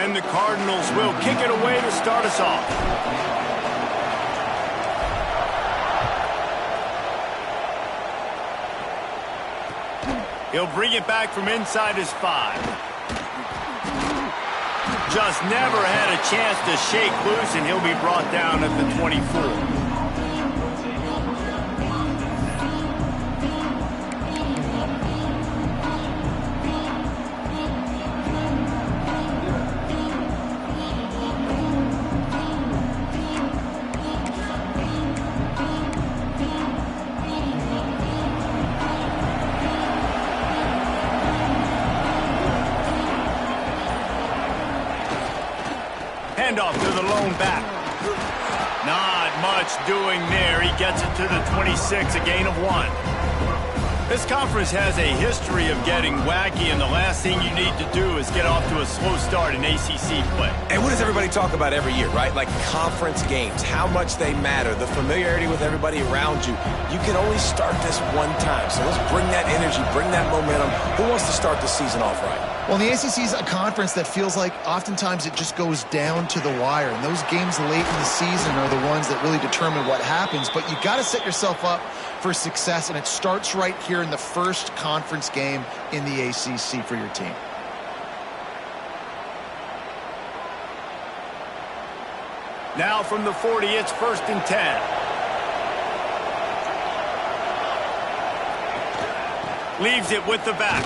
And the Cardinals will kick it away to start us off. He'll bring it back from inside his 5. Just never had a chance to shake loose, and he'll be brought down at the 24. Handoff to the lone back. Not much doing there. He gets it to the 26, a gain of 1. This conference has a history of getting wacky, and the last thing you need to do is get off to a slow start in ACC play. And what does everybody talk about every year, right? Like conference games, how much they matter, the familiarity with everybody around you. You can only start this one time, so let's bring that energy, bring that momentum. Who wants to start the season off right? Well, the ACC is a conference that feels like oftentimes it just goes down to the wire. And those games late in the season are the ones that really determine what happens. But you got to set yourself up for success, and it starts right here in the first conference game in the ACC for your team. Now from the 40, it's 1st and 10. Leaves it with the back.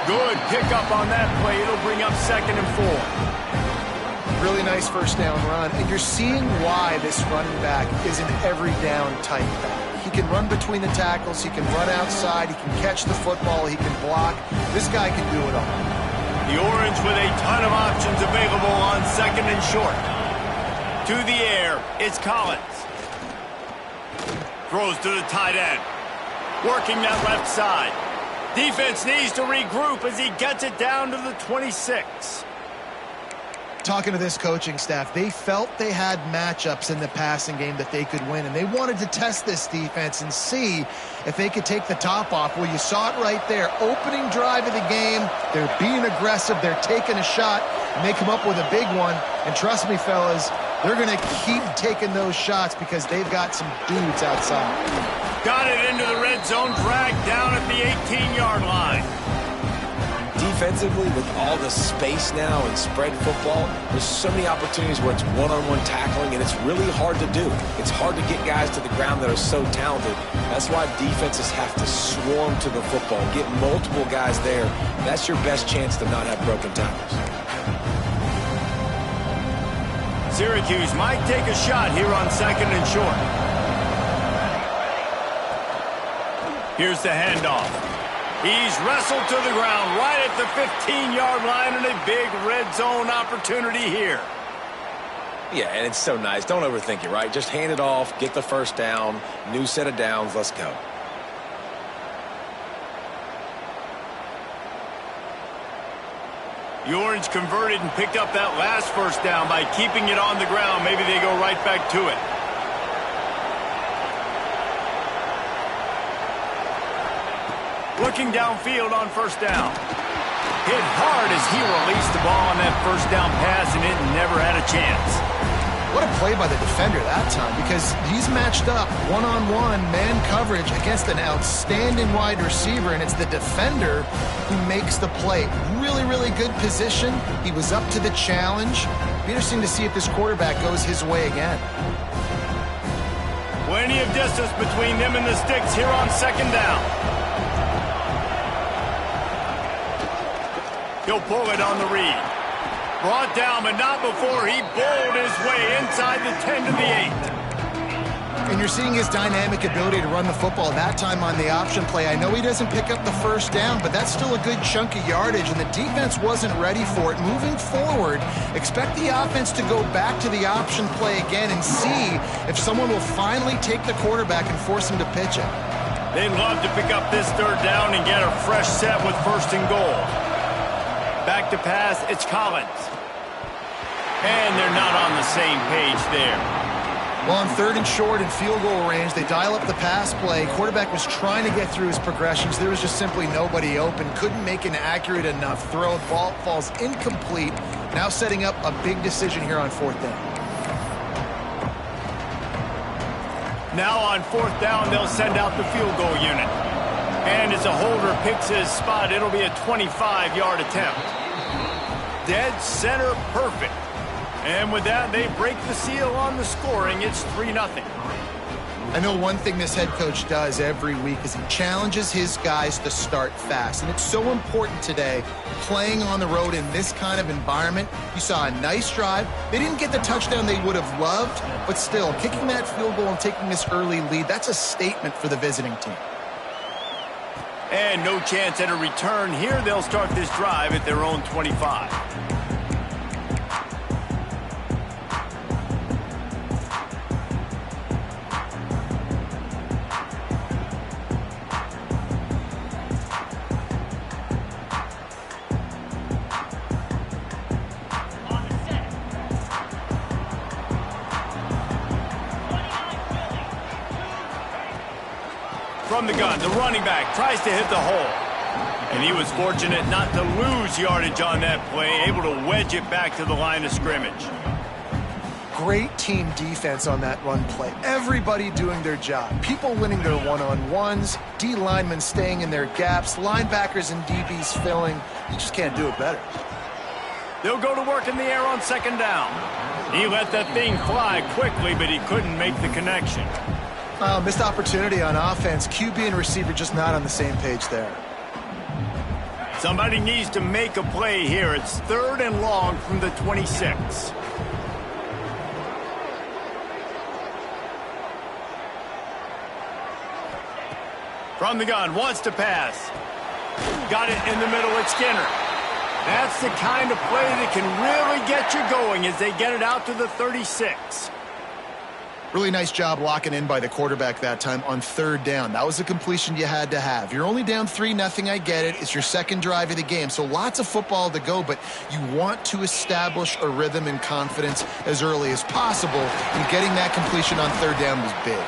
Good pickup on that play. It'll bring up 2nd and 4. Really nice first down run. And you're seeing why this running back is an every down type back. He can run between the tackles. He can run outside. He can catch the football. He can block. This guy can do it all. The Orange with a ton of options available on 2nd and short. To the air, it's Collins. Throws to the tight end. Working that left side. Defense needs to regroup as he gets it down to the 26. Talking to this coaching staff, they felt they had matchups in the passing game that they could win, and they wanted to test this defense and see if they could take the top off. Well, you saw it right there. Opening drive of the game, they're being aggressive, they're taking a shot, and they come up with a big one. And trust me, fellas, they're going to keep taking those shots because they've got some dudes outside. Got it into the red zone, dragged down at the 18-yard line. Defensively, with all the space now and spread football, there's so many opportunities where it's one-on-one tackling, and it's really hard to do. It's hard to get guys to the ground that are so talented. That's why defenses have to swarm to the football, get multiple guys there. That's your best chance to not have broken tackles. Syracuse might take a shot here on 2nd and short. Here's the handoff. He's wrestled to the ground right at the 15-yard line, and a big red zone opportunity here. Yeah, and it's so nice. Don't overthink it, right? Just hand it off, get the first down, new set of downs, let's go. The Orange converted and picked up that last first down by keeping it on the ground. Maybe they go right back to it. Looking downfield on first down. Hit hard as he released the ball on that first down pass, and it never had a chance. What a play by the defender that time, because he's matched up one-on-one man coverage against an outstanding wide receiver, and it's the defender who makes the play. Really, really good position. He was up to the challenge. Be interesting to see if this quarterback goes his way again. Plenty of distance between them and the sticks here on 2nd down. He'll pull it on the read. Brought down, but not before he bowled his way inside the 10 to the 8. And you're seeing his dynamic ability to run the football, that time on the option play. I know he doesn't pick up the first down, but that's still a good chunk of yardage, and the defense wasn't ready for it. Moving forward, expect the offense to go back to the option play again and see if someone will finally take the quarterback and force him to pitch it. They'd love to pick up this 3rd down and get a fresh set with 1st and goal. Back to pass, it's Collins. And they're not on the same page there. Well, on 3rd and short and field goal range, they dial up the pass play. Quarterback was trying to get through his progressions. There was just simply nobody open. Couldn't make an accurate enough throw. Ball falls incomplete. Now setting up a big decision here on 4th down. Now on 4th down, they'll send out the field goal unit. And as a holder picks his spot, it'll be a 25-yard attempt. Dead center perfect. And with that, they break the seal on the scoring. It's 3-0. I know one thing this head coach does every week is he challenges his guys to start fast. And it's so important today, playing on the road in this kind of environment. You saw a nice drive. They didn't get the touchdown they would have loved, but still, kicking that field goal and taking this early lead, that's a statement for the visiting team. And no chance at a return here. They'll start this drive at their own 25. From the gun, the running back tries to hit the hole. And he was fortunate not to lose yardage on that play, able to wedge it back to the line of scrimmage. Great team defense on that run play. Everybody doing their job. People winning their one-on-ones, D linemen staying in their gaps, linebackers and DBs filling. You just can't do it better. They'll go to work in the air on 2nd down. He let that thing fly quickly, but he couldn't make the connection. Missed opportunity on offense. QB and receiver just not on the same page there. Somebody needs to make a play here. It's 3rd and long from the 26. From the gun, wants to pass. Got it in the middle at Skinner. That's the kind of play that can really get you going as they get it out to the 36. Really nice job locking in by the quarterback that time on 3rd down. That was a completion you had to have. You're only down 3-0, I get it. It's your 2nd drive of the game, so lots of football to go, but you want to establish a rhythm and confidence as early as possible, and getting that completion on 3rd down was big.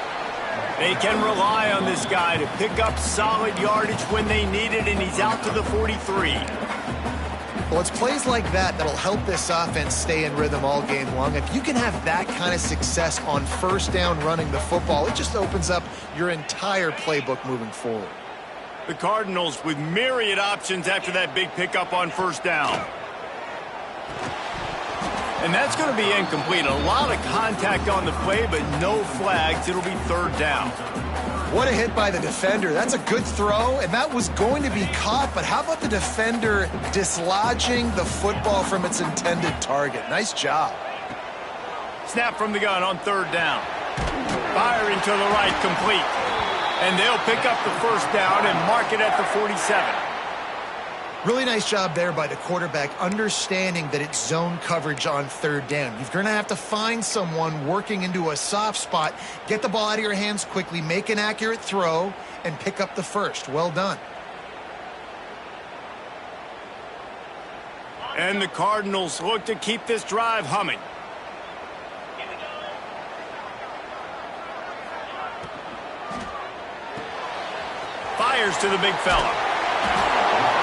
They can rely on this guy to pick up solid yardage when they need it, and he's out to the 43. Well, it's plays like that that'll help this offense stay in rhythm all game long. If you can have that kind of success on 1st down running the football, it just opens up your entire playbook moving forward. The Cardinals with myriad options after that big pickup on 1st down. And that's going to be incomplete. A lot of contact on the play, but no flags. It'll be 3rd down. What a hit by the defender. That's a good throw, and that was going to be caught, but how about the defender dislodging the football from its intended target? Nice job. Snap from the gun on 3rd down. Firing to the right, complete. And they'll pick up the 1st down and mark it at the 47. Really nice job there by the quarterback, understanding that it's zone coverage on 3rd down. You're going to have to find someone working into a soft spot, get the ball out of your hands quickly, make an accurate throw, and pick up the 1st. Well done. And the Cardinals look to keep this drive humming. Fires to the big fella.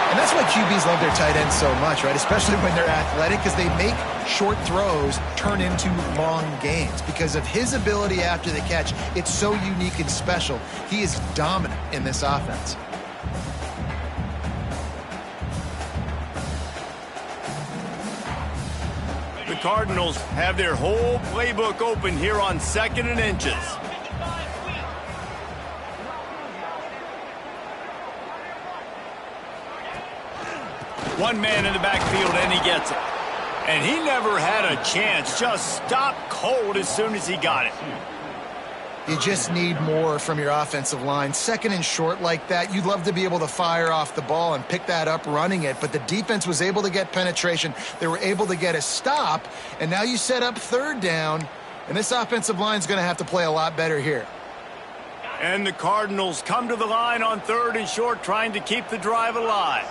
And that's why QBs love their tight ends so much, right? Especially when they're athletic, because they make short throws turn into long gains. Because of his ability after the catch, it's so unique and special. He is dominant in this offense. The Cardinals have their whole playbook open here on 2nd and inches. One man in the backfield, and he gets it. And he never had a chance. Just stopped cold as soon as he got it. You just need more from your offensive line. 2nd and short like that, you'd love to be able to fire off the ball and pick that up running it. But the defense was able to get penetration. They were able to get a stop. And now you set up 3rd down. And this offensive line is going to have to play a lot better here. And the Cardinals come to the line on 3rd and short, trying to keep the drive alive.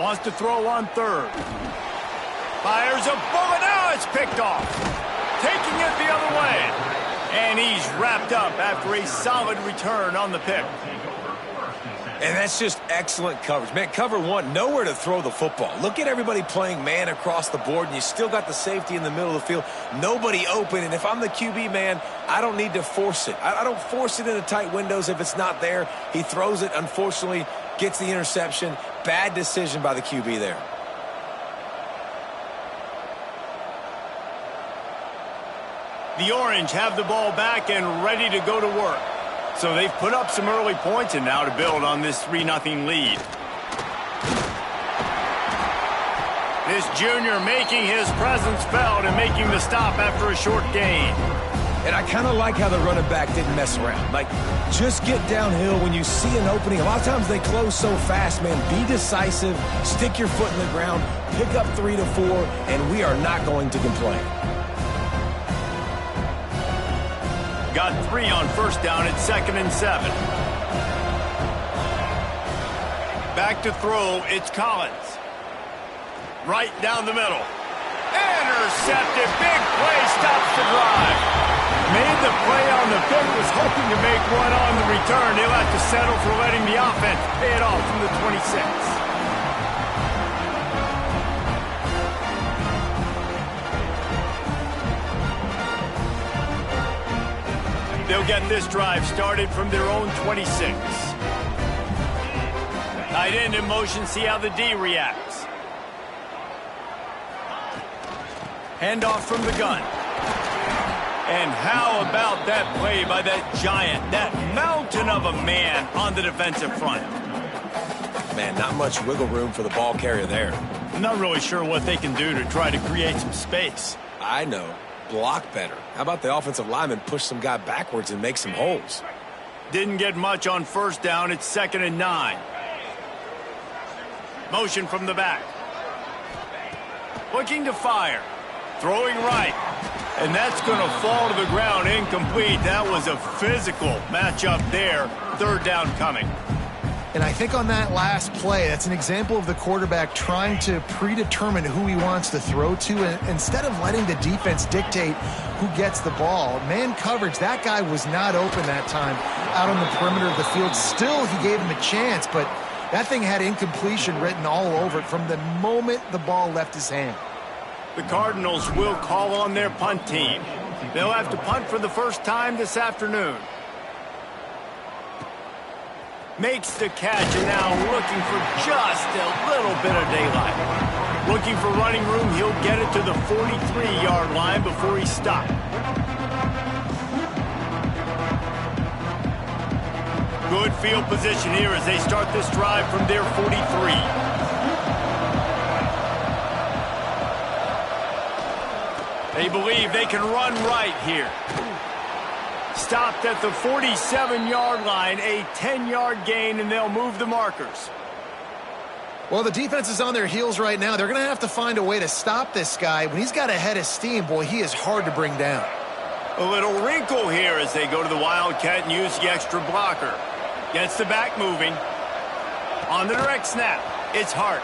Wants to throw on third. Fires a bullet. Now it's picked off. Taking it the other way. And he's wrapped up after a solid return on the pick. And that's just excellent coverage. Man, cover one, nowhere to throw the football. Look at everybody playing man across the board, and you still got the safety in the middle of the field. Nobody open, and if I'm the QB, man, I don't need to force it. I don't force it into tight windows if it's not there. He throws it, unfortunately, gets the interception. Bad decision by the QB there. The Orange have the ball back and ready to go to work. So they've put up some early points and now to build on this 3-0 lead. This junior making his presence felt and making the stop after a short gain. And I kind of like how the running back didn't mess around. Like, just get downhill when you see an opening. A lot of times they close so fast, man. Be decisive, stick your foot in the ground, pick up 3 to 4, and we are not going to complain. Got 3 on first down at 2nd and 7. Back to throw, it's Collins. Right down the middle. Intercepted, big play, stops the drive. Made the play on the pick, was hoping to make one on the return. They'll have to settle for letting the offense pay it off from the 26. They'll get this drive started from their own 26. Tight end in motion, see how the D reacts. Handoff from the gun. And how about that play by that giant, that mountain of a man on the defensive front? Man, not much wiggle room for the ball carrier there. I'm not really sure what they can do to try to create some space. I know. Block better. How about the offensive lineman push some guy backwards and make some holes? Didn't get much on first down. It's 2nd and 9. Motion from the back. Looking to fire. Throwing right. And that's going to fall to the ground incomplete. That was a physical matchup there. 3rd down coming. And I think on that last play, that's an example of the quarterback trying to predetermine who he wants to throw to. And instead of letting the defense dictate who gets the ball, man coverage, that guy was not open that time out on the perimeter of the field. Still, he gave him a chance, but that thing had incompletion written all over it from the moment the ball left his hand. The Cardinals will call on their punt team. They'll have to punt for the first time this afternoon. Makes the catch and now looking for just a little bit of daylight. Looking for running room, he'll get it to the 43-yard line before he's stopped. Good field position here as they start this drive from their 43. They believe they can run right here. Stopped at the 47-yard line, a 10-yard gain, and they'll move the markers. Well, the defense is on their heels right now. They're going to have to find a way to stop this guy. When he's got a head of steam, boy, he is hard to bring down. A little wrinkle here as they go to the Wildcat and use the extra blocker. Gets the back moving. On the direct snap, it's Hart.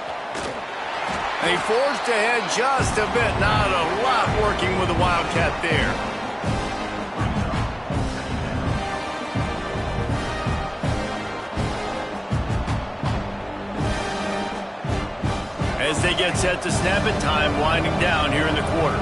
They forced ahead just a bit. Not a lot working with the Wildcat there. As they get set to snap it, time winding down here in the quarter.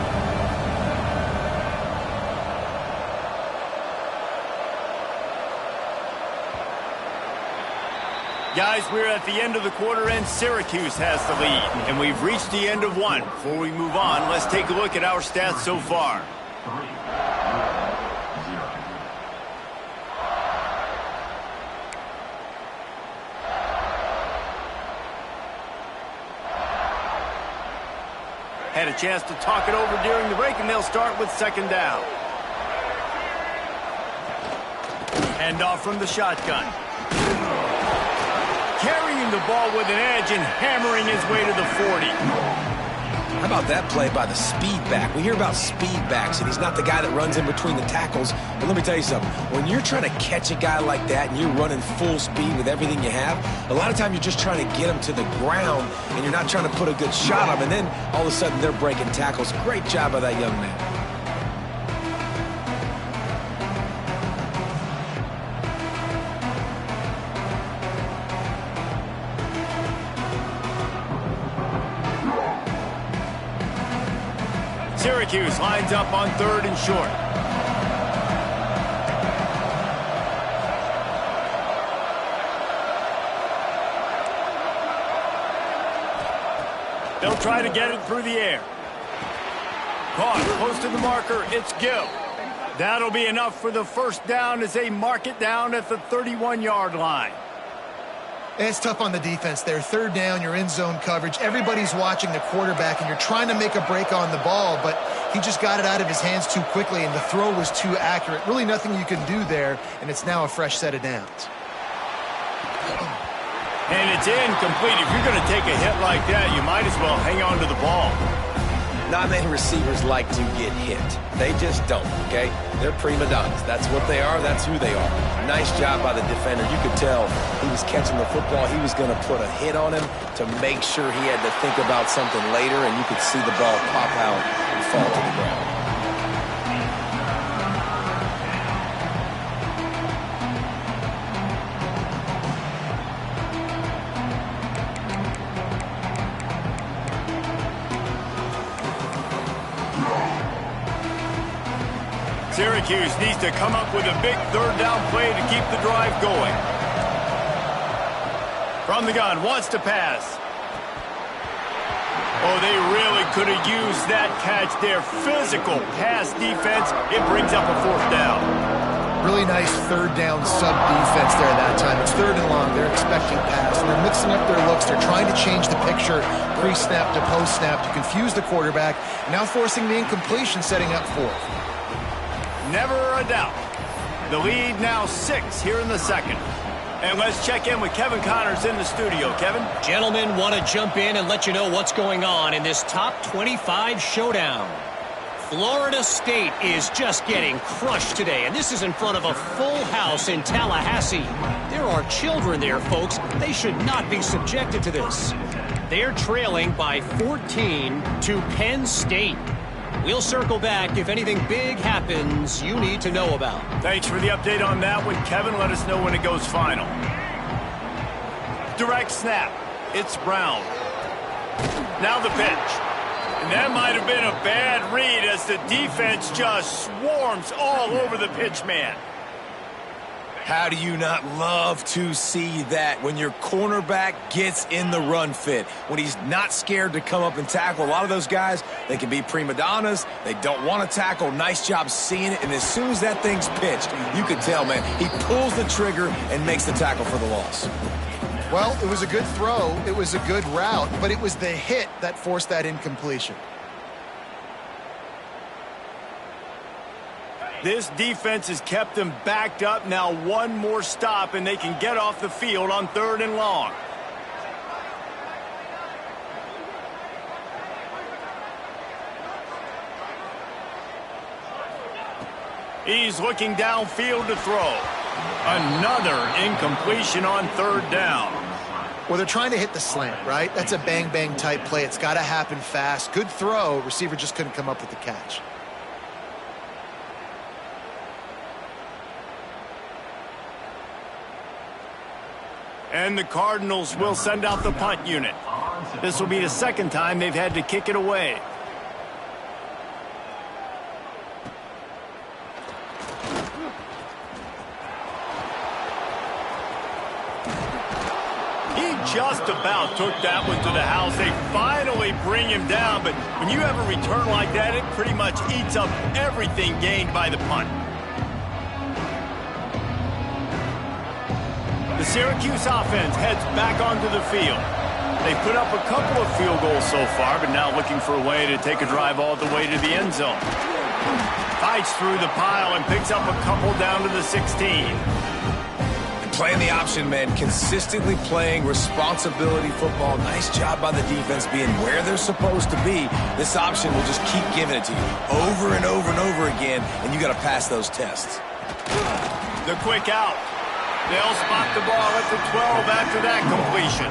Guys, we're at the end of the quarter, and Syracuse has the lead. And we've reached the end of one. Before we move on, let's take a look at our stats so far. Had a chance to talk it over during the break, and they'll start with 2nd down. Handoff from the shotgun. Carrying the ball with an edge and hammering his way to the 40. How about that play by the speed back? We hear about speed backs, and he's not the guy that runs in between the tackles. But let me tell you something. When you're trying to catch a guy like that and you're running full speed with everything you have, a lot of times you're just trying to get him to the ground, and you're not trying to put a good shot on him. And then all of a sudden they're breaking tackles. Great job by that young man. Syracuse lines up on 3rd and short. They'll try to get it through the air. Caught close to the marker. It's Gill. That'll be enough for the first down as they mark it down at the 31-yard line. It's tough on the defense there. 3rd down, you're in zone coverage. Everybody's watching the quarterback, and you're trying to make a break on the ball, but he just got it out of his hands too quickly, and the throw was too accurate. Really nothing you can do there, and it's now a fresh set of downs. And it's incomplete. If you're going to take a hit like that, you might as well hang on to the ball. Not many receivers like to get hit. They just don't, okay? They're prima donnas. That's what they are. That's who they are. Nice job by the defender. You could tell he was catching the football. He was going to put a hit on him to make sure he had to think about something later, and you could see the ball pop out and fall to the ground. Syracuse needs to come up with a big 3rd down play to keep the drive going. From the gun, wants to pass. Oh, they really could have used that catch there. Physical pass defense. It brings up a 4th down. Really nice 3rd down sub defense there that time. It's 3rd and long. They're expecting pass, and they're mixing up their looks. They're trying to change the picture pre-snap to post-snap to confuse the quarterback, now forcing the incompletion, setting up 4th. Never a doubt. The lead now 6 here in the 2nd. And let's check in with Kevin Connors in the studio. Kevin? Gentlemen, want to jump in and let you know what's going on in this top 25 showdown. Florida State is just getting crushed today, and this is in front of a full house in Tallahassee. There are children there, folks. They should not be subjected to this. They're trailing by 14 to Penn State. We'll circle back if anything big happens you need to know about. Thanks for the update on that one, Kevin. Let us know when it goes final. Direct snap. It's Brown. Now the pitch. And that might have been a bad read as the defense just swarms all over the pitch man. How do you not love to see that when your cornerback gets in the run fit, when he's not scared to come up and tackle? A lot of those guys, they can be prima donnas. They don't want to tackle. Nice job seeing it. And as soon as that thing's pitched, you can tell, man, he pulls the trigger and makes the tackle for the loss. Well, it was a good throw. It was a good route, but it was the hit that forced that incompletion. This defense has kept them backed up. Now one more stop, and they can get off the field on 3rd and long. He's looking downfield to throw. Another incompletion on 3rd down. Well, they're trying to hit the slant, right? That's a bang-bang type play. It's got to happen fast. Good throw. Receiver just couldn't come up with the catch. And the Cardinals will send out the punt unit. This will be the 2nd time they've had to kick it away. He just about took that one to the house. They finally bring him down, but when you have a return like that, it pretty much eats up everything gained by the punt. The Syracuse offense heads back onto the field. They put up a couple of field goals so far, but now looking for a way to take a drive all the way to the end zone. Fights through the pile and picks up a couple down to the 16. Playing the option, man. Consistently playing responsibility football. Nice job by the defense being where they're supposed to be. This option will just keep giving it to you over and over and over again, and you got to pass those tests. The quick out. They'll spot the ball at the 12 after that completion.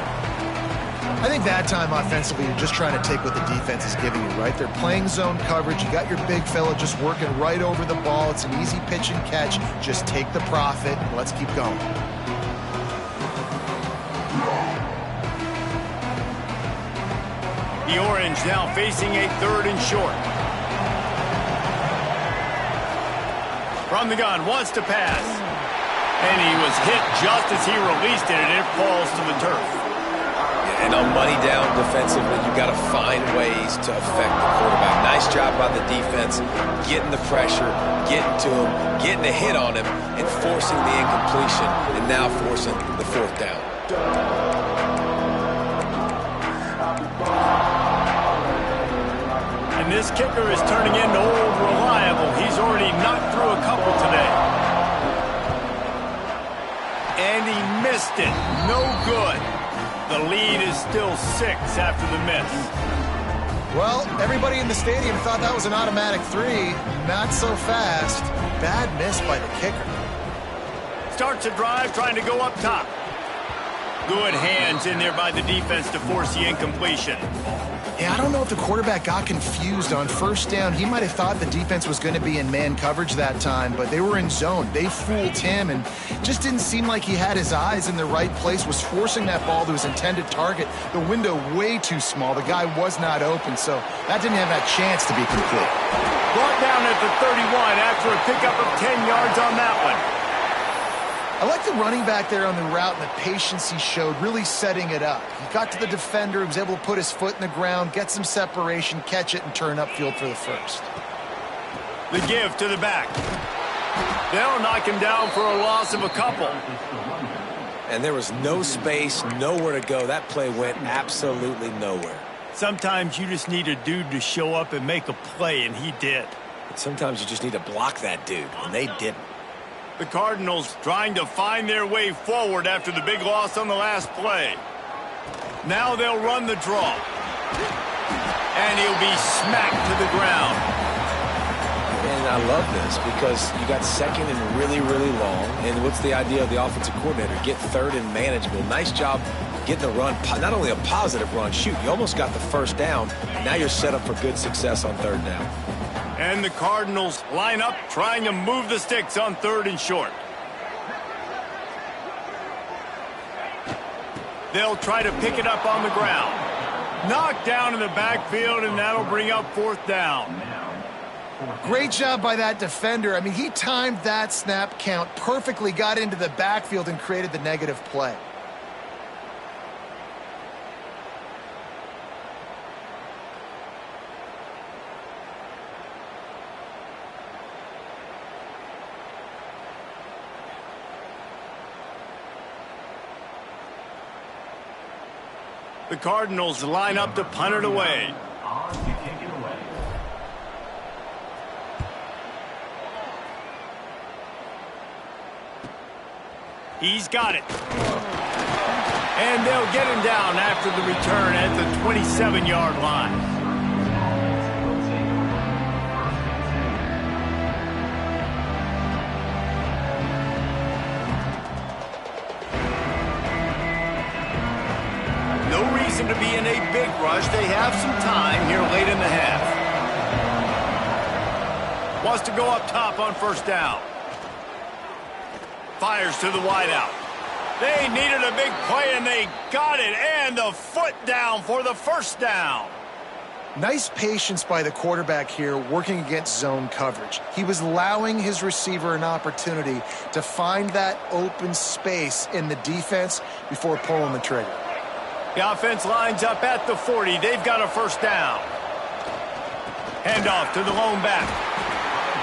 I think that time offensively, you're just trying to take what the defense is giving you, right? They're playing zone coverage. You got your big fella just working right over the ball. It's an easy pitch and catch. Just take the profit and let's keep going. The Orange now facing a 3rd and short. From the gun, wants to pass. And he was hit just as he released it, and it falls to the turf. And on money down defensively, you got to find ways to affect the quarterback. Nice job by the defense, getting the pressure, getting to him, getting a hit on him, and forcing the incompletion, and now forcing the 4th down. And this kicker is turning into old reliable. He's already knocked through a couple today. And he missed it. No good. The lead is still 6 after the miss. Well, everybody in the stadium thought that was an automatic 3. Not so fast. Bad miss by the kicker. Starts a drive trying to go up top. Good hands in there by the defense to force the incompletion. Yeah, I don't know if the quarterback got confused on 1st down. He might have thought the defense was going to be in man coverage that time, but they were in zone. They fooled him and just didn't seem like he had his eyes in the right place, was forcing that ball to his intended target. The window way too small. The guy was not open, so that didn't have that chance to be complete. Brought down at the 31 after a pickup of 10 yards on that one. I like the running back there on the route and the patience he showed, really setting it up. He got to the defender, he was able to put his foot in the ground, get some separation, catch it, and turn upfield for the 1st. The give to the back. They'll knock him down for a loss of a couple. And there was no space, nowhere to go. That play went absolutely nowhere. Sometimes you just need a dude to show up and make a play, and he did. But sometimes you just need to block that dude, and they didn't. The Cardinals trying to find their way forward after the big loss on the last play. Now they'll run the draw. And he'll be smacked to the ground. And I love this because you got 2nd and really, really long. And what's the idea of the offensive coordinator? Get 3rd and manageable. Nice job getting the run, not only a positive run, shoot, you almost got the 1st down. And now you're set up for good success on 3rd down. And the Cardinals line up trying to move the sticks on 3rd and short. They'll try to pick it up on the ground. Knocked down in the backfield, and that'll bring up 4th down. Great job by that defender. I mean, he timed that snap count perfectly, got into the backfield and created the negative play. The Cardinals line up to punt it away. He's got it. And they'll get him down after the return at the 27-yard line. To be in a big rush. They have some time here late in the half. Wants to go up top on 1st down. Fires to the wideout. They needed a big play, and they got it. And the foot down for the 1st down. Nice patience by the quarterback here working against zone coverage. He was allowing his receiver an opportunity to find that open space in the defense before pulling the trigger. The offense lines up at the 40. They've got a 1st down. Handoff to the lone back.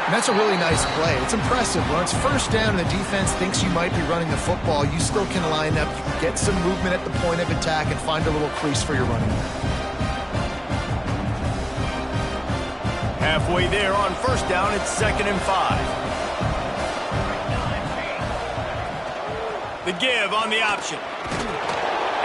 And that's a really nice play. It's impressive. When it's 1st down and the defense thinks you might be running the football, you still can line up, you can get some movement at the point of attack and find a little crease for your running back. Halfway there on 1st down, it's 2nd and 5. The give on the option.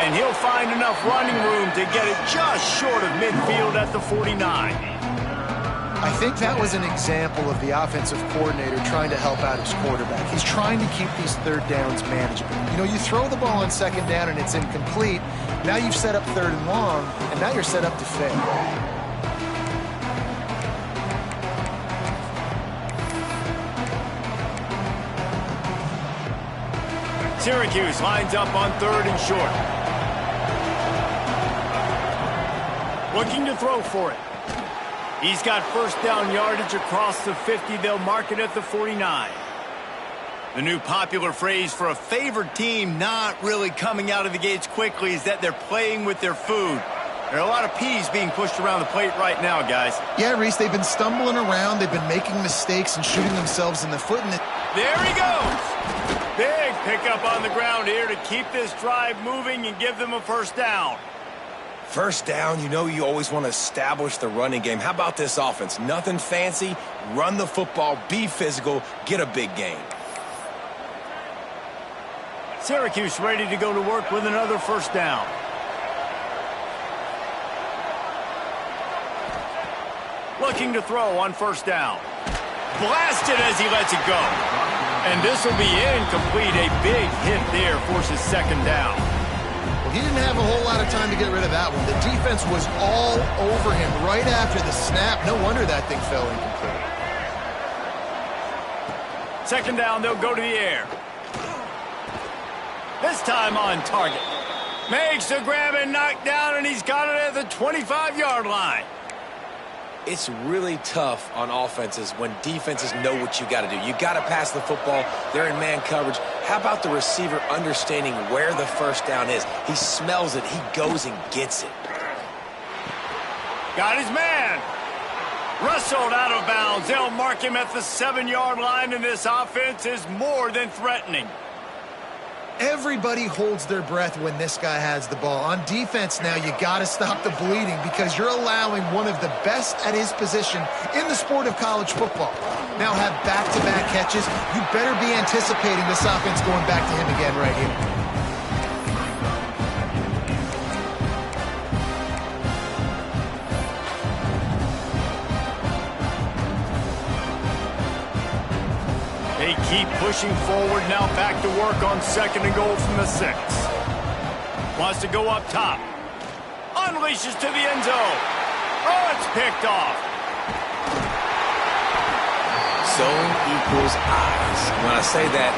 And he'll find enough running room to get it just short of midfield at the 49. I think that was an example of the offensive coordinator trying to help out his quarterback. He's trying to keep these third downs manageable. You know, you throw the ball on second down and it's incomplete. Now you've set up third and long, and now you're set up to fail. Syracuse lines up on third and short. Looking to throw for it. He's got first down yardage across the 50. They'll mark it at the 49. The new popular phrase for a favored team not really coming out of the gates quickly is that they're playing with their food. There are a lot of peas being pushed around the plate right now, guys. Yeah, Reese, they've been stumbling around. They've been making mistakes and shooting themselves in the foot. And there he goes. Big pickup on the ground here to keep this drive moving and give them a first down. First down, you know you always want to establish the running game. How about this offense? Nothing fancy. Run the football, be physical, get a big gain. Syracuse ready to go to work with another first down. Looking to throw on first down. Blasted as he lets it go. And this will be incomplete. A big hit there forces second down. he didn't have a whole lot of time to get rid of that one. The defense was all over him right after the snap. No wonder that thing fell incomplete. Second down, they'll go to the air. This time on target. Makes the grab and knock down, and he's got it at the 25-yard line. It's really tough on offenses when defenses know what you got to do. You got to pass the football. They're in man coverage. How about the receiver understanding where the first down is? He smells it. He goes and gets it. Got his man. Wrestled out of bounds. They'll mark him at the 7-yard line, and this offense is more than threatening. Everybody holds their breath when this guy has the ball. On defense now, you got to stop the bleeding because you're allowing one of the best at his position in the sport of college football. Now have back-to-back catches. You better be anticipating this offense going back to him again right here. They keep pushing forward, now back to work on second and goal from the 6. Wants to go up top. Unleashes to the end zone. Oh, it's picked off. Zone equals eyes. When I say that,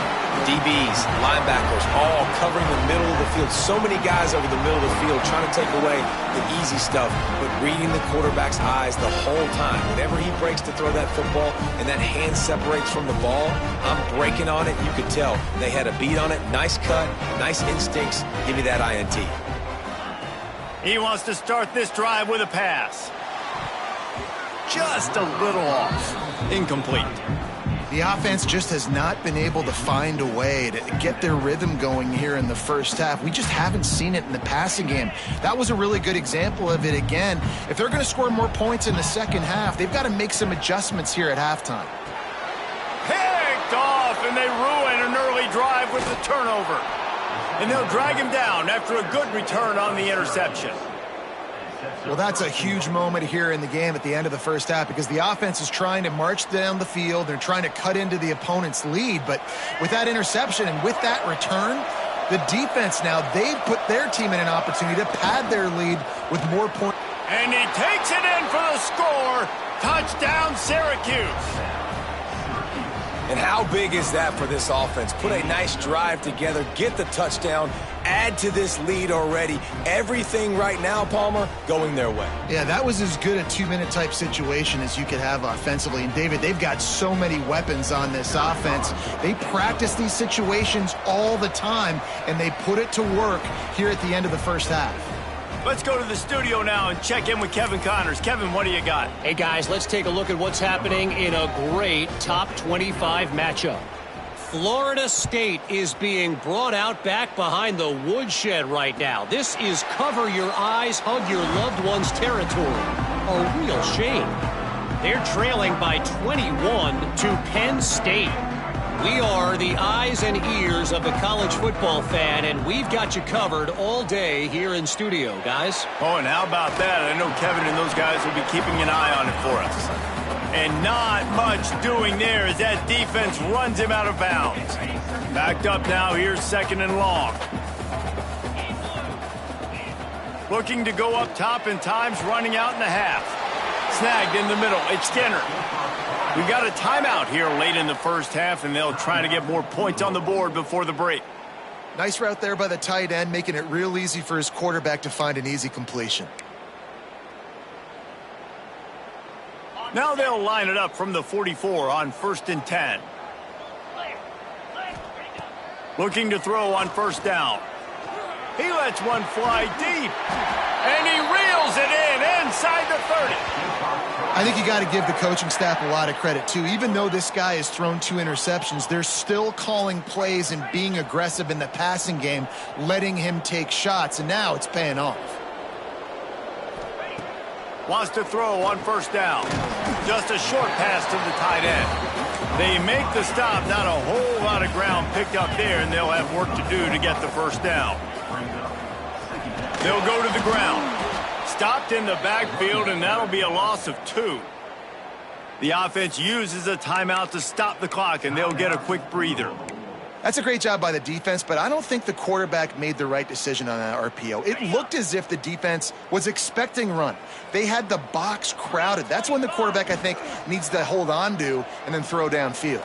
DBs, linebackers, all covering the middle of the field. So many guys over the middle of the field trying to take away the easy stuff, but reading the quarterback's eyes the whole time. Whenever he breaks to throw that football and that hand separates from the ball, I'm breaking on it. You could tell they had a beat on it. Nice cut, nice instincts. Give me that INT. He wants to start this drive with a pass. Just a little off. Incomplete. The offense just has not been able to find a way to get their rhythm going here in the first half. We just haven't seen it in the passing game. That was a really good example of it again. If they're going to score more points in the second half, they've got to make some adjustments here at halftime. Picked off, and they ruin an early drive with the turnover. And they'll drag him down after a good return on the interception. Well, that's a huge moment here in the game at the end of the first half because the offense is trying to march down the field. They're trying to cut into the opponent's lead. But with that interception and with that return, the defense now, they've put their team in an opportunity to pad their lead with more points. And he takes it in for the score. Touchdown, Syracuse. And how big is that for this offense? Put a nice drive together, get the touchdown, add to this lead already. Everything right now, Palmer, going their way. Yeah, that was as good a 2-minute type situation as you could have offensively. And, David, they've got so many weapons on this offense. They practice these situations all the time, and they put it to work here at the end of the first half. Let's go to the studio now and check in with Kevin Connors. Kevin, what do you got? Hey, guys, let's take a look at what's happening in a great top 25 matchup. Florida State is being brought out back behind the woodshed right now. This is cover your eyes, hug your loved ones territory. A real shame. They're trailing by 21 to Penn State. We are the eyes and ears of the college football fan, and we've got you covered all day here in studio, guys. Oh, and how about that? I know Kevin and those guys will be keeping an eye on it for us. And not much doing there as that defense runs him out of bounds. Backed up now, here's 2nd and long. Looking to go up top in times, running out in the half. Snagged in the middle, it's Skinner. We've got a timeout here late in the first half, and they'll try to get more points on the board before the break. Nice route there by the tight end, making it real easy for his quarterback to find an easy completion. Now they'll line it up from the 44 on 1st and 10. Looking to throw on 1st down. He lets one fly deep, and he reels it in inside the 30. I think you got to give the coaching staff a lot of credit, too. Even though this guy has thrown 2 interceptions, they're still calling plays and being aggressive in the passing game, letting him take shots, and now it's paying off. Wants to throw on 1st down. Just a short pass to the tight end. They make the stop, not a whole lot of ground picked up there, and they'll have work to do to get the 1st down. They'll go to the ground. Stopped in the backfield, and that'll be a loss of 2. The offense uses a timeout to stop the clock, and they'll get a quick breather. That's a great job by the defense, but I don't think the quarterback made the right decision on that RPO. It looked as if the defense was expecting run. They had the box crowded. That's when the quarterback, I think, needs to hold on to and then throw downfield.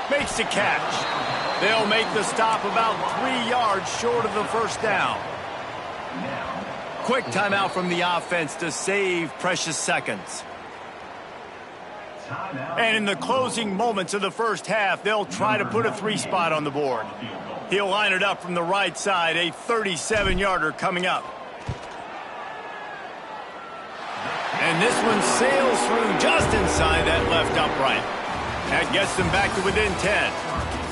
Makes the catch. They'll make the stop about 3 yards short of the 1st down. Quick timeout from the offense to save precious seconds. And in the closing moments of the first half, they'll try to put a 3 spot on the board. He'll line it up from the right side, a 37-yarder coming up. And this one sails through just inside that left upright. That gets them back to within 10.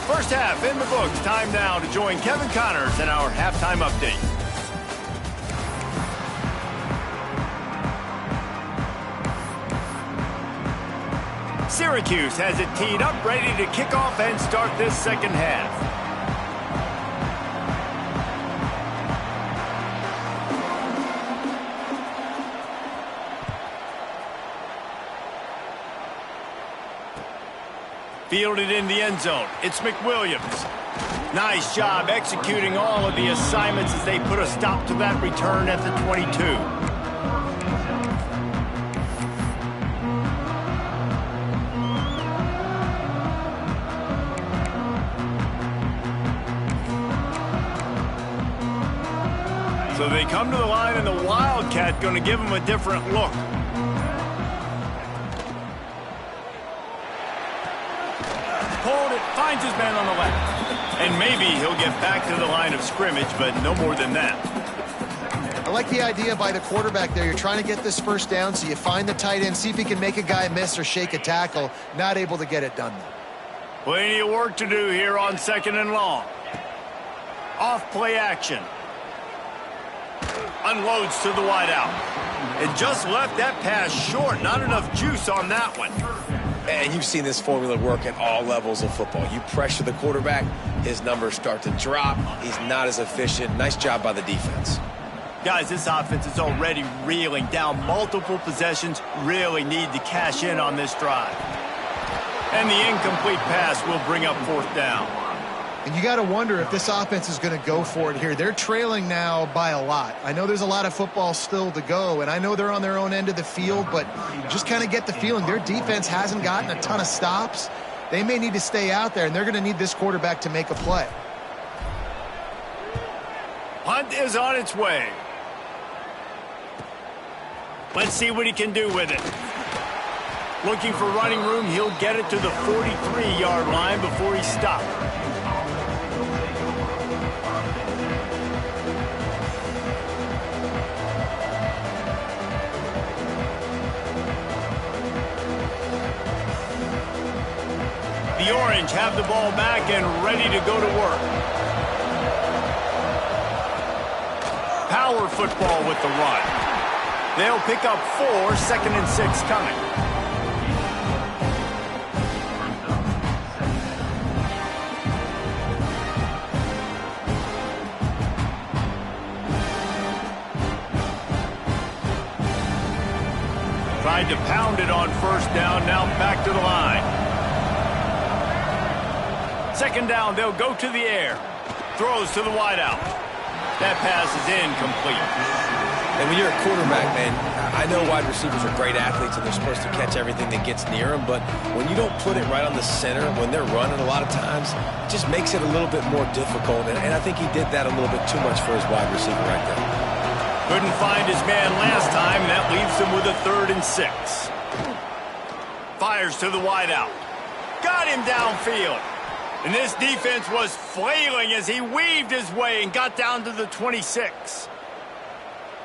First half in the books. Time now to join Kevin Connors in our halftime update. Syracuse has it teed up, ready to kick off and start this 2nd half. Fielded in the end zone. It's McWilliams. Nice job executing all of the assignments as they put a stop to that return at the 22. So they come to the line, and the Wildcat going to give them a different look. Pulled it, finds his man on the left. And maybe he'll get back to the line of scrimmage, but no more than that. I like the idea by the quarterback there. You're trying to get this 1st down, so you find the tight end, see if he can make a guy miss or shake a tackle. Not able to get it done, though. Plenty of work to do here on 2nd and long. Off play action. Unloads to the wideout. And just left that pass short. Not enough juice on that one. And you've seen this formula work at all levels of football. You pressure the quarterback, his numbers start to drop. He's not as efficient. Nice job by the defense. Guys, this offense is already reeling down multiple possessions. Really need to cash in on this drive. And the incomplete pass will bring up 4th down. And you got to wonder if this offense is going to go for it here. They're trailing now by a lot. I know there's a lot of football still to go, and I know they're on their own end of the field, but you just kind of get the feeling their defense hasn't gotten a ton of stops. They may need to stay out there, and they're going to need this quarterback to make a play. Punt is on its way. Let's see what he can do with it. Looking for running room, he'll get it to the 43-yard line before he's stopped. The Orange have the ball back and ready to go to work. Power football with the run. They'll pick up 4, 2nd and 6 coming. Tried to pound it on first down, now back to the line. Second down, they'll go to the air. Throws to the wideout. That pass is incomplete. And when you're a quarterback, man, I know wide receivers are great athletes and they're supposed to catch everything that gets near them, but when you don't put it right on the center, when they're running a lot of times, it just makes it a little bit more difficult. And I think he did that a little bit too much for his wide receiver right there. Couldn't find his man last time. That leaves him with a 3rd and 6. Fires to the wideout. Got him downfield. And this defense was flailing as he weaved his way and got down to the 26.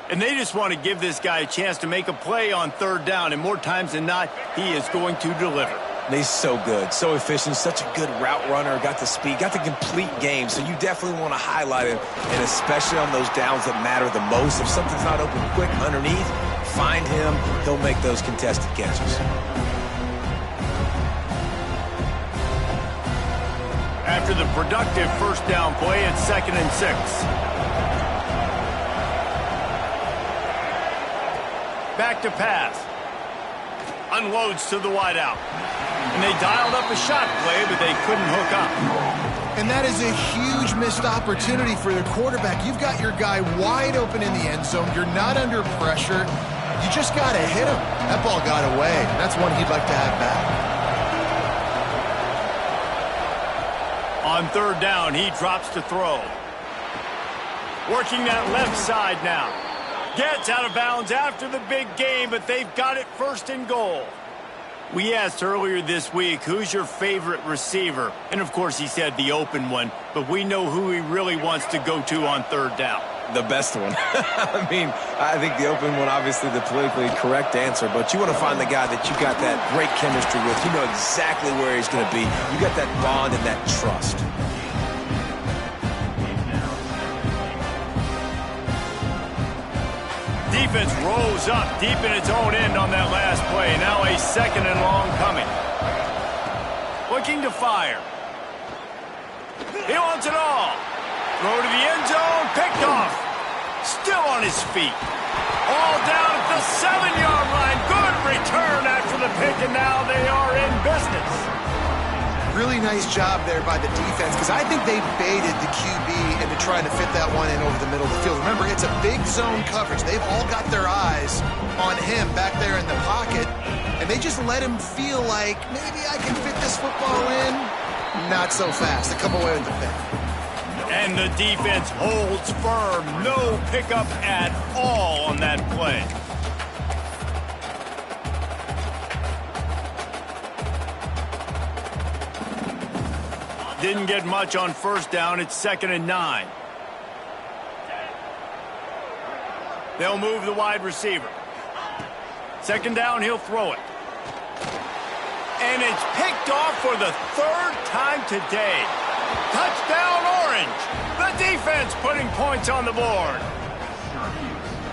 And they just want to give this guy a chance to make a play on 3rd down. And more times than not, he is going to deliver. And he's so good, so efficient, such a good route runner, got the speed, got the complete game. So you definitely want to highlight him, and especially on those downs that matter the most. If something's not open quick underneath, find him. He'll make those contested catches. After the productive first down play, it's 2nd and 6. Back to pass. Unloads to the wideout. And they dialed up a shot play, but they couldn't hook up. And that is a huge missed opportunity for the quarterback. You've got your guy wide open in the end zone. You're not under pressure. You just got to hit him. That ball got away. That's one he'd like to have back. On 3rd down, he drops to throw. Working that left side now. Gets out of bounds after the big game, but they've got it 1st and goal. We asked earlier this week, who's your favorite receiver? And, of course, he said the open one, but we know who he really wants to go to on 3rd down. The best one. I mean, I think the open one, obviously the politically correct answer, but you want to find the guy that you got that great chemistry with. You know exactly where he's going to be. You got that bond and that trust. Defense rolls up deep in its own end on that last play. Now a 2nd and long coming. Looking to fire. He wants it all. Throw to the end zone. Picked off. Still on his feet. All down at the 7-yard line. Good return after the pick, and now they are in business. Really nice job there by the defense, because I think they baited the QB into trying to fit that one in over the middle of the field. Remember, it's a big zone coverage. They've all got their eyes on him back there in the pocket, and they just let him feel like, maybe I can fit this football in. Not so fast. They come away with the pick. And the defense holds firm. No pickup at all on that play. Didn't get much on 1st down. It's 2nd and 9. They'll move the wide receiver. 2nd down, he'll throw it. And it's picked off for the 3rd time today. Touchdown, Orange. The defense putting points on the board.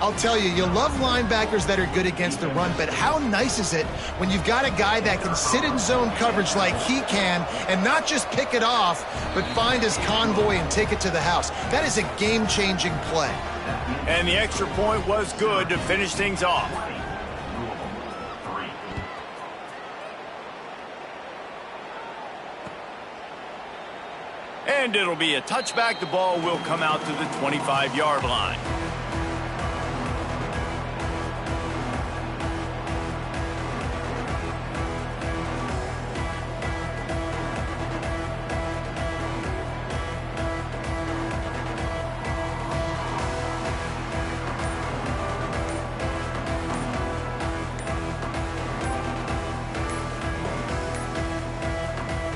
I'll tell you, you love linebackers that are good against the run, but how nice is it when you've got a guy that can sit in zone coverage like he can and not just pick it off, but find his convoy and take it to the house. That is a game-changing play. And the extra point was good to finish things off. And it'll be a touchback. The ball will come out to the 25-yard line.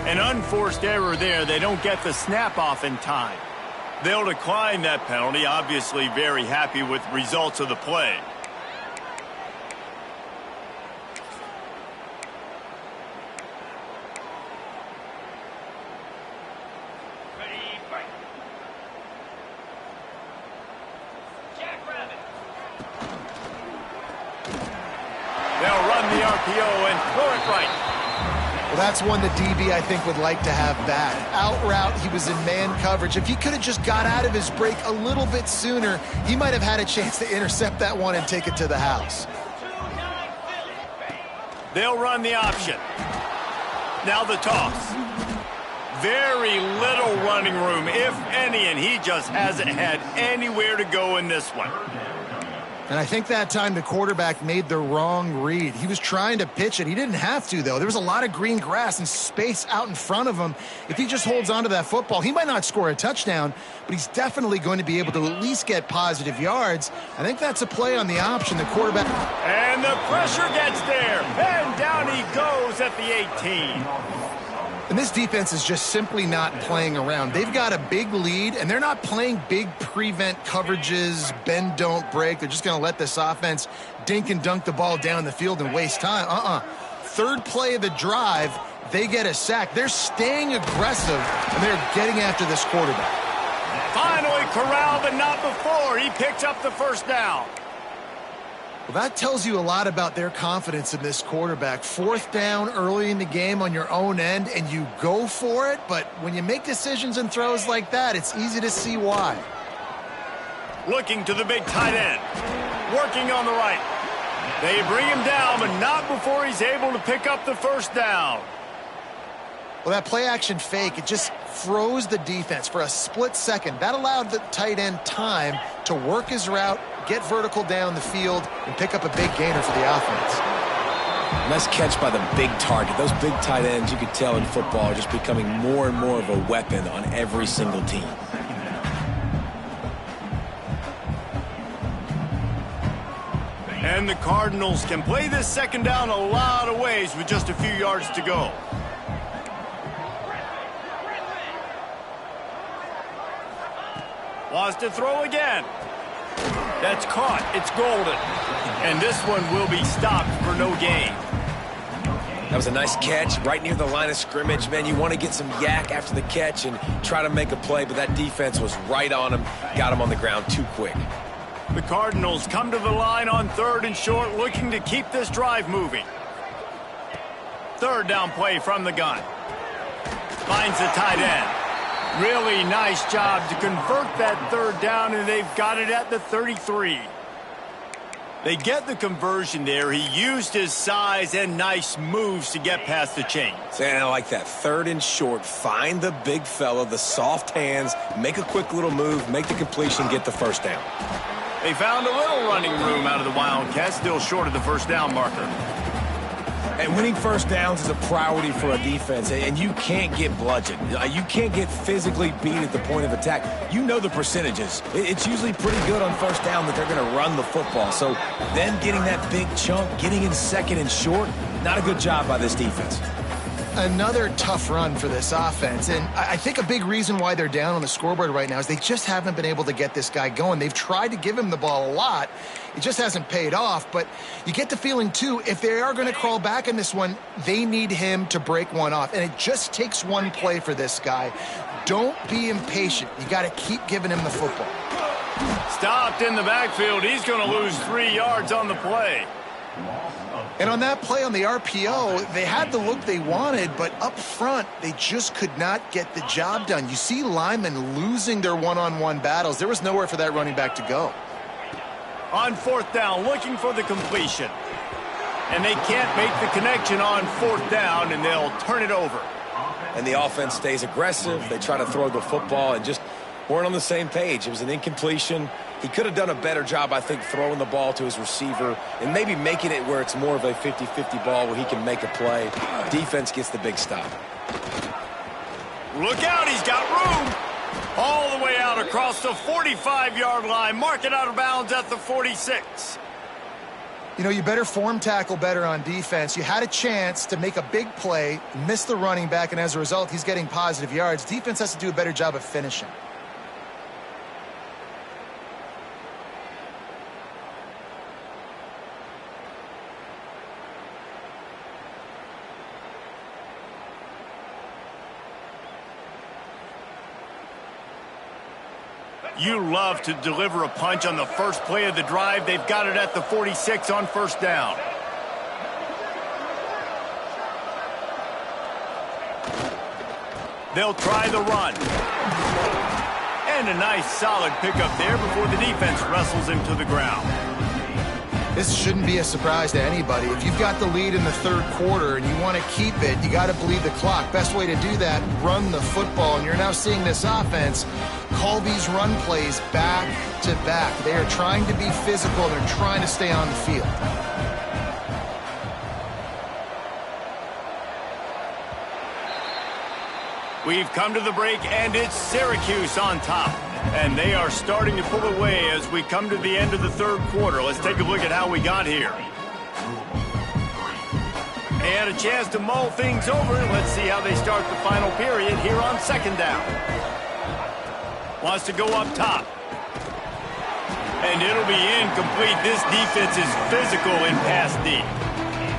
An unforced error there. They don't get the snap off in time. They'll decline that penalty. Obviously very happy with results of the play. They'll run the RPO and throw it right. Well, that's one the DB, I think, would like to have back. Out route, he was in man coverage. If he could have just got out of his break a little bit sooner, he might have had a chance to intercept that one and take it to the house. They'll run the option. Now the toss. Very little running room, if any, and he just hasn't had anywhere to go in this one. And I think that time the quarterback made the wrong read. He was trying to pitch it. He didn't have to, though. There was a lot of green grass and space out in front of him. If he just holds on to that football, he might not score a touchdown, but he's definitely going to be able to at least get positive yards. I think that's a play on the option. The quarterback... And the pressure gets there. And down he goes at the 18. And this defense is just simply not playing around. They've got a big lead, and they're not playing big prevent coverages, bend, don't break. They're just going to let this offense dink and dunk the ball down the field and waste time. Third play of the drive, they get a sack. They're staying aggressive, and they're getting after this quarterback. Finally corralled, but not before. He picks up the first down. Well, that tells you a lot about their confidence in this quarterback. Fourth down early in the game on your own end, and you go for it. But when you make decisions and throws like that, it's easy to see why. Looking to the big tight end. Working on the right. They bring him down, but not before he's able to pick up the first down. Well, that play-action fake, it just froze the defense for a split second. That allowed the tight end time to work his route, get vertical down the field, and pick up a big gainer for the offense. Nice catch by the big target. Those big tight ends, you could tell in football, are just becoming more and more of a weapon on every single team. And the Cardinals can play this second down a lot of ways with just a few yards to go. Wants to throw again. That's caught. It's golden. And this one will be stopped for no gain. That was a nice catch right near the line of scrimmage. Man, you want to get some yak after the catch and try to make a play, but that defense was right on him, got him on the ground too quick. The Cardinals come to the line on 3rd and short, looking to keep this drive moving. Third down play from the gun. Finds the tight end. Really nice job to convert that third down, and they've got it at the 33. They get the conversion there. He used his size and nice moves to get past the chains. And I like that. 3rd and short. Find the big fella, the soft hands, make a quick little move, make the completion, get the first down. They found a little running room out of the Wildcats, still short of the first down marker. And winning first downs is a priority for a defense, and you can't get bludgeoned. You can't get physically beat at the point of attack. You know the percentages. It's usually pretty good on first down that they're going to run the football. So then getting that big chunk, getting in 2nd and short, not a good job by this defense. Another tough run for this offense, and I think a big reason why they're down on the scoreboard right now is they just haven't been able to get this guy going. They've tried to give him the ball a lot. It just hasn't paid off, but you get the feeling, too, if they are going to crawl back in this one, they need him to break one off, and it just takes one play for this guy. Don't be impatient. You got to keep giving him the football. Stopped in the backfield. He's going to lose 3 yards on the play. And on that play on the RPO, they had the look they wanted, but up front, they just could not get the job done. You see linemen losing their one-on-one battles. There was nowhere for that running back to go. On 4th down, looking for the completion. And they can't make the connection on 4th down, and they'll turn it over. And the offense stays aggressive. They try to throw the football and just weren't on the same page. It was an incompletion. He could have done a better job, I think, throwing the ball to his receiver and maybe making it where it's more of a 50-50 ball where he can make a play. Defense gets the big stop. Look out, he's got room. All the way out across the 45-yard line. Mark it out of bounds at the 46. You know, you better form tackle better on defense. You had a chance to make a big play, miss the running back, and as a result, he's getting positive yards. Defense has to do a better job of finishing. You love to deliver a punch on the first play of the drive. They've got it at the 46 on 1st down. They'll try the run. And a nice solid pickup there before the defense wrestles him to the ground. This shouldn't be a surprise to anybody. If you've got the lead in the third quarter and you want to keep it, you got to bleed the clock. Best way to do that, run the football. And you're now seeing this offense call these run plays back to back. They are trying to be physical, and they're trying to stay on the field. We've come to the break, and it's Syracuse on top. And they are starting to pull away as we come to the end of the third quarter. Let's take a look at how we got here. They had a chance to mull things over. Let's see how they start the final period here on second down. Wants to go up top. And it'll be incomplete. This defense is physical in pass D.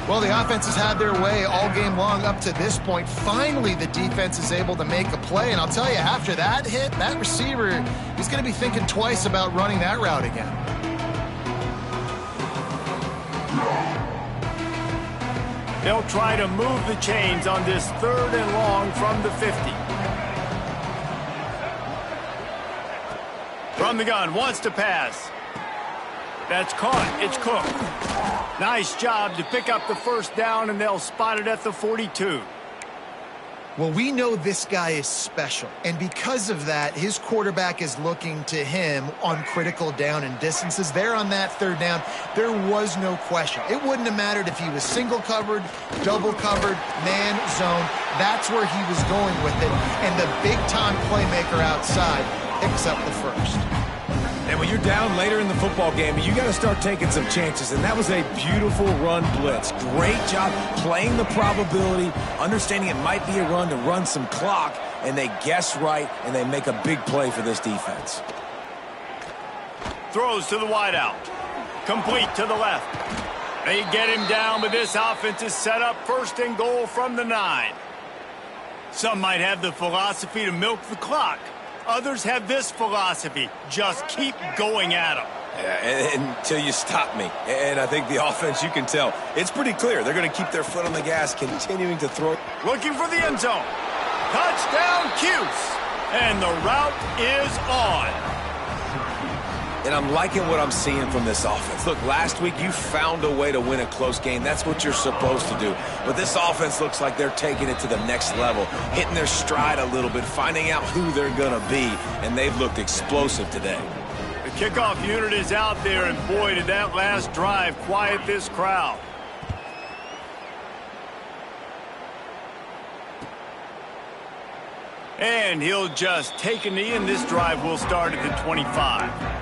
Well, the offense has had their way all game long up to this point. Finally, the defense is able to make a play. And I'll tell you, after that hit, that receiver is going to be thinking twice about running that route again. They'll try to move the chains on this third and long from the 50. From the gun, wants to pass. That's caught. It's Cook. Nice job to pick up the first down, and they'll spot it at the 42. Well, we know this guy is special, and because of that, his quarterback is looking to him on critical down and distances. There on that third down, there was no question. It wouldn't have mattered if he was single covered, double covered, man, zone. That's where he was going with it, and the big-time playmaker outside picks up the first. And when you're down later in the football game, you got to start taking some chances. And that was a beautiful run blitz. Great job playing the probability, understanding it might be a run to run some clock, and they guess right, and they make a big play for this defense. Throws to the wideout. Complete to the left. They get him down, but this offense is set up first and goal from the 9. Some might have the philosophy to milk the clock. Others have this philosophy, just keep going at them. Yeah, until you stop me. And I think the offense, you can tell, it's pretty clear. They're going to keep their foot on the gas, continuing to throw. Looking for the end zone. Touchdown, Cuse. And the route is on. And I'm liking what I'm seeing from this offense. Look, last week you found a way to win a close game. That's what you're supposed to do. But this offense looks like they're taking it to the next level, hitting their stride a little bit, finding out who they're going to be, and they've looked explosive today. The kickoff unit is out there, and boy, did that last drive quiet this crowd. And he'll just take a knee, and this drive will start at the 25.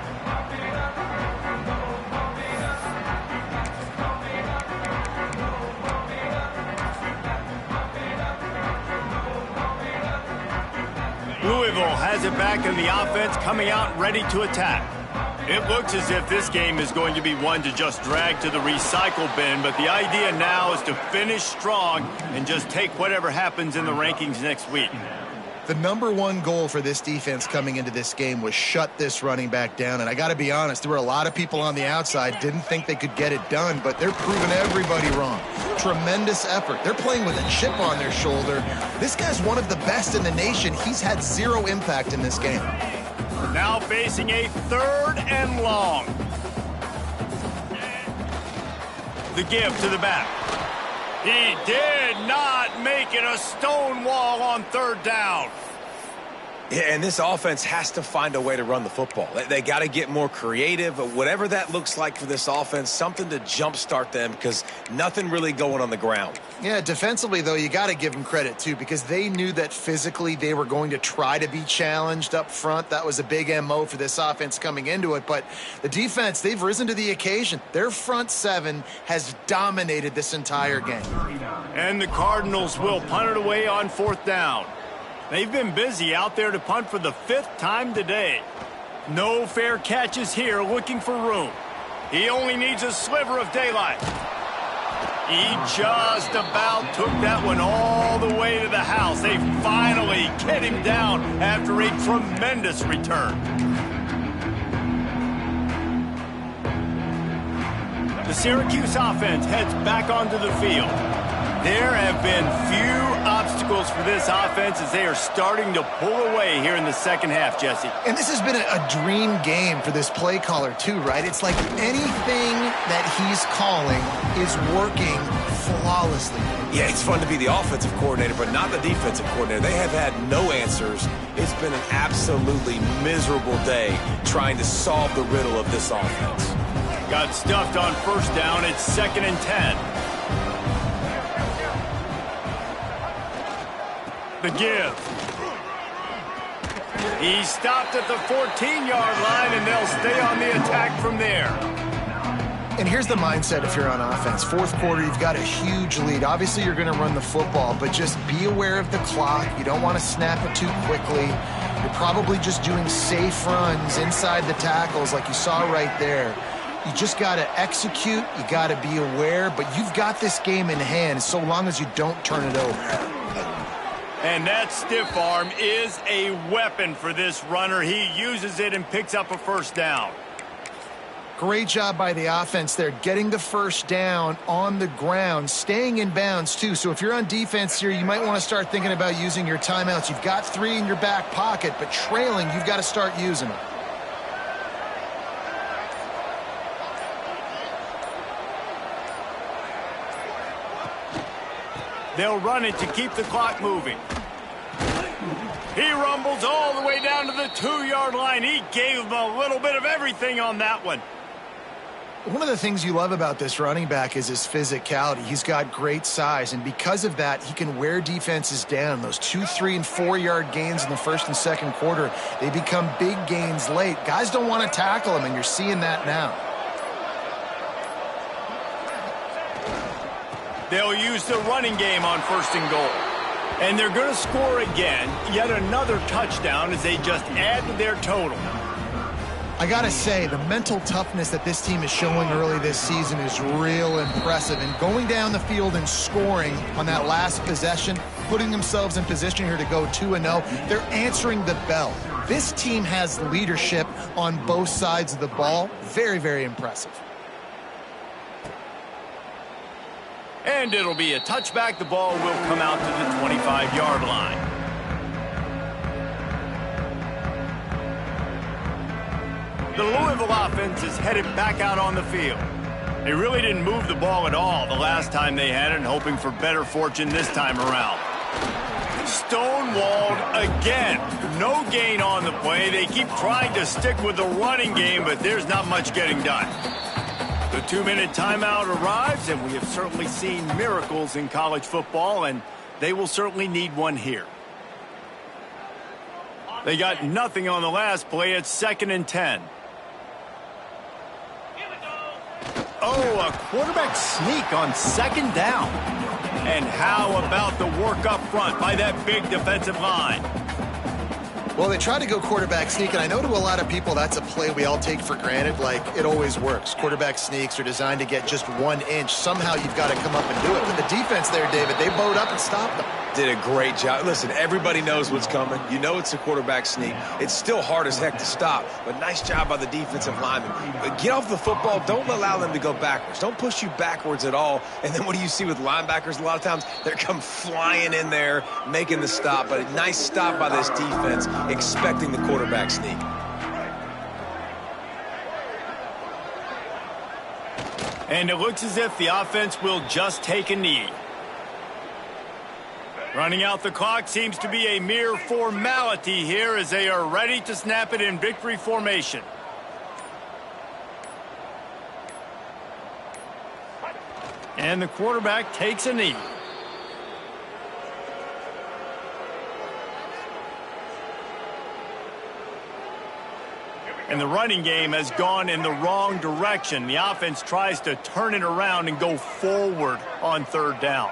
Louisville has it back in the offense, coming out ready to attack. It looks as if this game is going to be one to just drag to the recycle bin, but the idea now is to finish strong and just take whatever happens in the rankings next week. The #1 goal for this defense coming into this game was shut this running back down. And I got to be honest, there were a lot of people on the outside didn't think they could get it done, but they're proving everybody wrong. Tremendous effort. They're playing with a chip on their shoulder. This guy's one of the best in the nation. He's had zero impact in this game. Now facing a third and long. The give to the back. He did not make it a stone wall on third down. Yeah, and this offense has to find a way to run the football. They got to get more creative, whatever that looks like for this offense, something to jumpstart them because nothing really going on the ground. Yeah, defensively, though, you got to give them credit, too, because they knew that physically they were going to try to be challenged up front. That was a big MO for this offense coming into it. But the defense, they've risen to the occasion. Their front seven has dominated this entire game. And the Cardinals will punt it away on fourth down. They've been busy out there to punt for the 5th time today. No fair catches here, looking for room. He only needs a sliver of daylight. He just about took that one all the way to the house. They finally get him down after a tremendous return. The Syracuse offense heads back onto the field. There have been few obstacles for this offense as they are starting to pull away here in the second half, Jesse. And this has been a dream game for this play caller too, right? It's like anything that he's calling is working flawlessly. Yeah, it's fun to be the offensive coordinator, but not the defensive coordinator. They have had no answers. It's been an absolutely miserable day trying to solve the riddle of this offense. Got stuffed on first down. It's 2nd and 10. The give. He stopped at the 14-yard line, and they'll stay on the attack from there. And here's the mindset if you're on offense. Fourth quarter, you've got a huge lead. Obviously, you're going to run the football, but just be aware of the clock. You don't want to snap it too quickly. You're probably just doing safe runs inside the tackles like you saw right there. You just got to execute. You got to be aware, but you've got this game in hand so long as you don't turn it over. And that stiff arm is a weapon for this runner. He uses it and picks up a first down. Great job by the offense there, getting the first down on the ground, staying in bounds too. So if you're on defense here, you might want to start thinking about using your timeouts. You've got 3 in your back pocket, but trailing, you've got to start using them. They'll run it to keep the clock moving. He rumbles all the way down to the 2-yard line. He gave them a little bit of everything on that one. One of the things you love about this running back is his physicality. He's got great size, and because of that, he can wear defenses down. Those 2, 3, and 4-yard gains in the first and second quarter, they become big gains late. Guys don't want to tackle him, and you're seeing that now. They'll use the running game on 1st and goal. And they're going to score again, yet another touchdown as they just add to their total. I got to say, the mental toughness that this team is showing early this season is real impressive. And going down the field and scoring on that last possession, putting themselves in position here to go 2-0, they're answering the bell. This team has leadership on both sides of the ball. Very, very impressive. And it'll be a touchback. The ball will come out to the 25-yard line. The Louisville offense is headed back out on the field. They really didn't move the ball at all the last time they had it, hoping for better fortune this time around. Stonewalled again. No gain on the play. They keep trying to stick with the running game, but there's not much getting done. The 2-minute timeout arrives, and we have certainly seen miracles in college football, and they will certainly need one here. They got nothing on the last play. It's 2nd and 10. Oh, a quarterback sneak on 2nd down. And how about the work up front by that big defensive line? Well, they try to go quarterback sneak, and I know to a lot of people that's a play we all take for granted, like it always works. Quarterback sneaks are designed to get just 1 inch. Somehow you've got to come up and do it. But the defense there, David, they bowed up and stopped them. Did a great job. Listen, everybody knows what's coming. You know it's a quarterback sneak. It's still hard as heck to stop, but nice job by the defensive lineman. Get off the football. Don't allow them to go backwards. Don't push you backwards at all. And then what do you see with linebackers a lot of times? They come flying in there, making the stop. But a nice stop by this defense, expecting the quarterback sneak. And it looks as if the offense will just take a knee. Running out the clock seems to be a mere formality here as they are ready to snap it in victory formation. And the quarterback takes a knee. And the running game has gone in the wrong direction. The offense tries to turn it around and go forward on 3rd down.